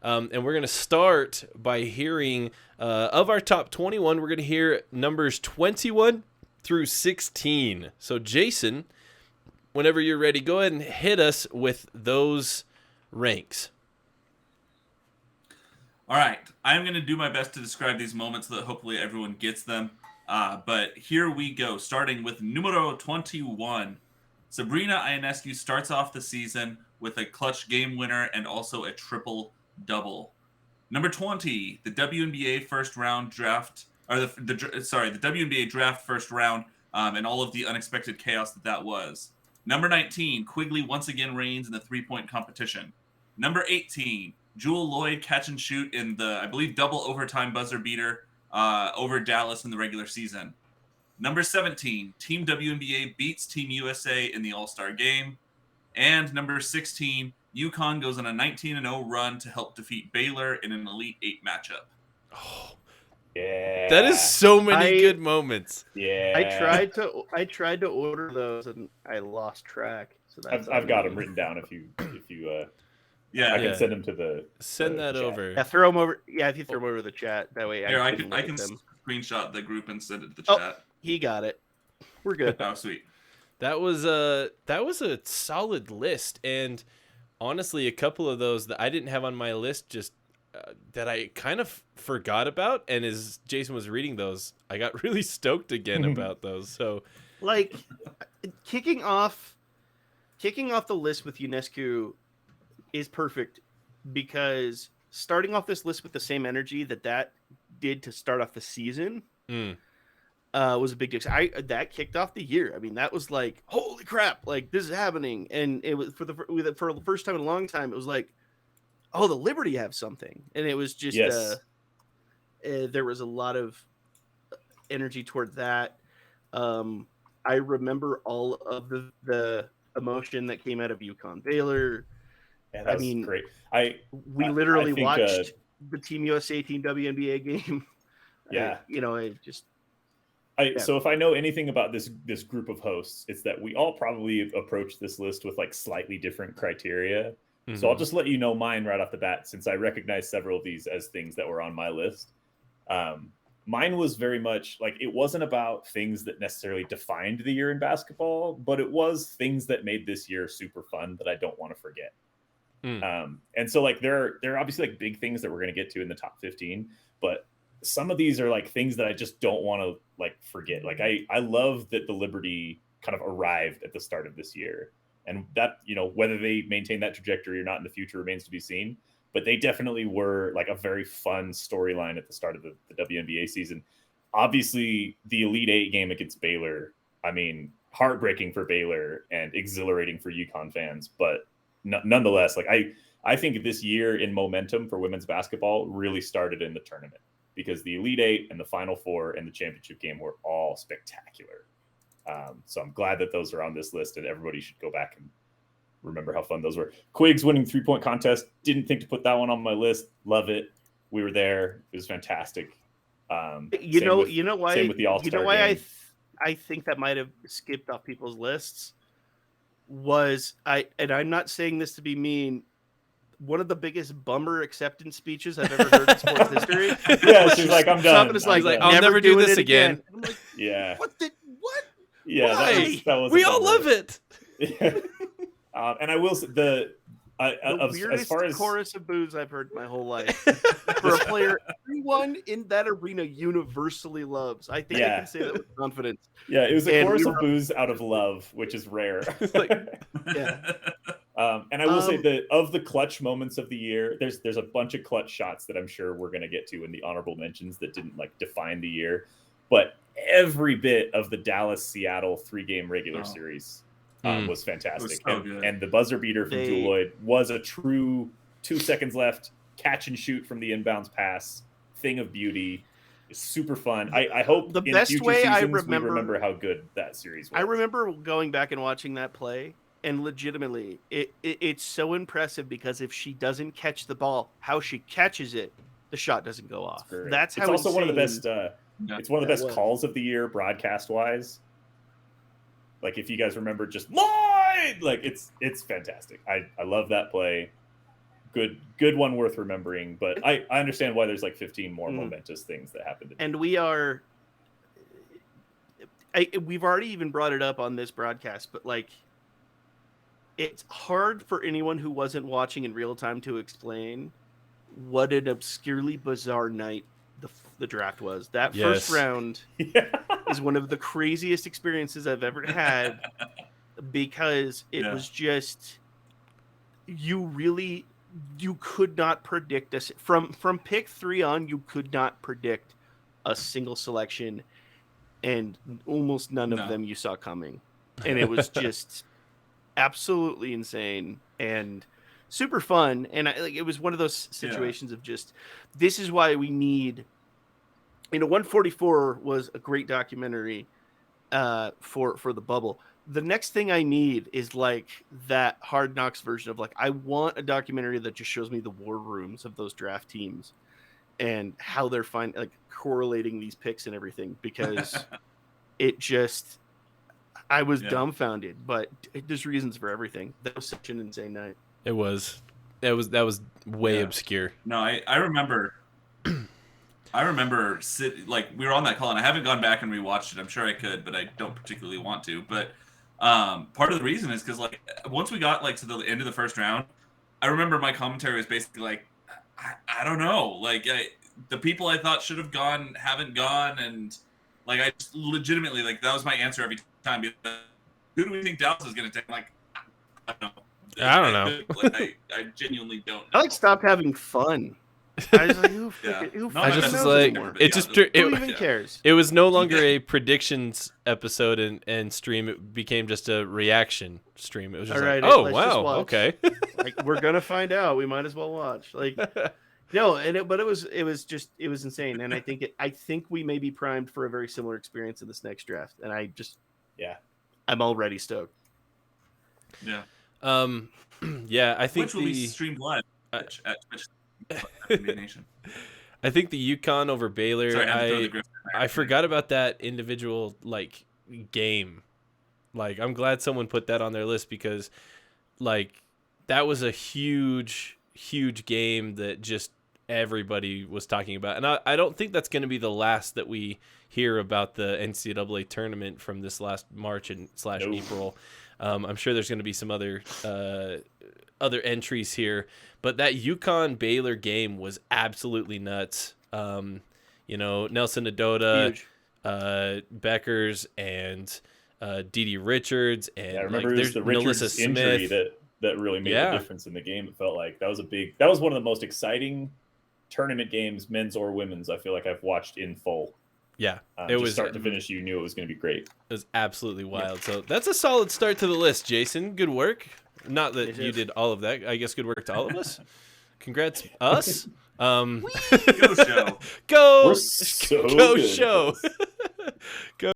And we're going to start by hearing of our top 21. We're going to hear numbers 21 through 16. So, Jason, whenever you're ready, go ahead and hit us with those ranks. All right. I'm going to do my best to describe these moments so that hopefully everyone gets them. But here we go, starting with numero 21. Sabrina Ionescu starts off the season with a clutch game winner and also a triple-double. Number 20, the WNBA first round draft, or the WNBA draft first round, and all of the unexpected chaos that was. Number 19, Quigley once again reigns in the three-point competition. Number 18, Jewel Lloyd catch and shoot in the, I believe, double overtime buzzer beater over Dallas in the regular season. Number 17, Team WNBA beats Team USA in the All-Star Game. And number 16, UConn goes on a 19-0 run to help defeat Baylor in an Elite Eight matchup. Oh, yeah, that is so many good moments. Yeah, I tried to order those and I lost track. So that's I've got them written down. If you I can send them to the that chat. over. Yeah, throw them over. Yeah, if you throw them over the chat, that way I can screenshot the group and send it to the chat. He got it. We're good. Oh, sweet. That was a solid list, and honestly, a couple of those that I didn't have on my list just that I kind of forgot about, and as Jason was reading those, I got really stoked again about those. So, like, kicking off the list with UNESCO is perfect because starting off this list with the same energy that did to start off the season was a big deal. That kicked off the year. I mean, that was like, holy crap, like this is happening. And it was for the first time in a long time, it was like, oh, the Liberty have something. And it was just, there was a lot of energy toward that. I remember all of the emotion that came out of UConn Baylor. Yeah, that was great. We literally watched the Team USA Team WNBA game. Yeah. So if I know anything about this group of hosts, it's that we all probably approach this list with like slightly different criteria. Mm-hmm. So I'll just let you know mine right off the bat, since I recognize several of these as things that were on my list. Mine was very much like, it wasn't about things that necessarily defined the year in basketball, but it was things that made this year super fun that I don't want to forget. And so like there are obviously like big things that we're going to get to in the top 15, but some of these are like things that I just don't want to like forget. Like I love that the Liberty kind of arrived at the start of this year, and that, whether they maintain that trajectory or not in the future remains to be seen, but they definitely were like a very fun storyline at the start of the WNBA season. Obviously the Elite Eight game against Baylor, I mean, heartbreaking for Baylor and exhilarating for UConn fans, but nonetheless, like I think this year in momentum for women's basketball really started in the tournament, because the Elite Eight and the Final Four and the championship game were all spectacular. So I'm glad that those are on this list, and everybody should go back and remember how fun those were. Quiggs winning 3-point contest. Didn't think to put that one on my list. Love it. We were there. It was fantastic. You know why? Same with the All-Star game. I think that might have skipped off people's lists. And I'm not saying this to be mean, one of the biggest bummer acceptance speeches I've ever heard in sports history. Yeah, she's like, I'm done. It's like, I'll never do this again. I'm like, yeah. What? Yeah, that was we all love it. And I will say the weirdest as far as chorus of boos I've heard my whole life for a player everyone in that arena universally loves. I think I can say that with confidence. Yeah, it was a chorus of boos out of love, which is rare. Yeah. And I will say that of the clutch moments of the year, there's a bunch of clutch shots that I'm sure we're going to get to in the honorable mentions that didn't like define the year, but every bit of the Dallas-Seattle 3-game regular series was fantastic. And the buzzer beater from Jewel Lloyd was a true 2 seconds left catch and shoot from the inbounds pass thing of beauty. It's super fun. I hope the in best future way seasons I remember how good that series was. I remember going back and watching that play, and legitimately it's so impressive, because if she doesn't catch the ball, how she catches it, the shot doesn't go off. That's how it's also one of the best it's one of the best was. calls of the year broadcast wise. Like if you guys remember, just Lloyd, like it's fantastic. I love that play. good one worth remembering. But I understand why there's like 15 more momentous things that happened. And we've already even brought it up on this broadcast, but like, it's hard for anyone who wasn't watching in real time to explain what an obscurely bizarre night the draft was. That first round is one of the craziest experiences I've ever had, because it was just, you could not predict this from pick 3 on. You could not predict a single selection, and almost none of them you saw coming, and it was just absolutely insane and super fun. And it was one of those situations of just, this is why we need, 144 was a great documentary for the bubble. The next thing I need is like that Hard Knocks version of like, I want a documentary that just shows me the war rooms of those draft teams and how they're correlating these picks and everything, because it just, I was dumbfounded, but there's reasons for everything. That was such an insane night. It was. That was way obscure. No, I remember. I remember we were on that call, and I haven't gone back and rewatched it. I'm sure I could, but I don't particularly want to. But part of the reason is because once we got to the end of the first round, I remember my commentary was basically like, I don't know, the people I thought should have gone haven't gone, and I just legitimately that was my answer every time. Who do we think Dallas is going to take? I don't know. I genuinely don't know. I stopped having fun. I was like, who even cares? It was no longer a predictions episode and stream. It became just a reaction stream. It was just wow, okay. We're gonna find out. We might as well watch. No, but it was insane, and I think we may be primed for a very similar experience in this next draft. And I'm already stoked. Yeah. I think which will be streamed live at Twitch. I think the UConn over Baylor. Sorry, I forgot about that individual game. I'm glad someone put that on their list, because that was a huge game that just everybody was talking about. And I don't think that's going to be the last that we hear about the NCAA tournament from this last March and April. I'm sure there's going to be some other entries here, but that UConn Baylor game was absolutely nuts. Nelson Nadota, Beckers, and Dede Richards, and I remember it was the Richards injury that really made the difference in the game. It felt like that was one of the most exciting tournament games, men's or women's, I feel like I've watched in full. Yeah, it was start to finish. You knew it was going to be great. It was absolutely wild. Yeah. So that's a solid start to the list, Jason. Good work. Not that you did all of that. I guess good work to all of us. Congrats, us. Go show. Go. We're so go good. show. Go.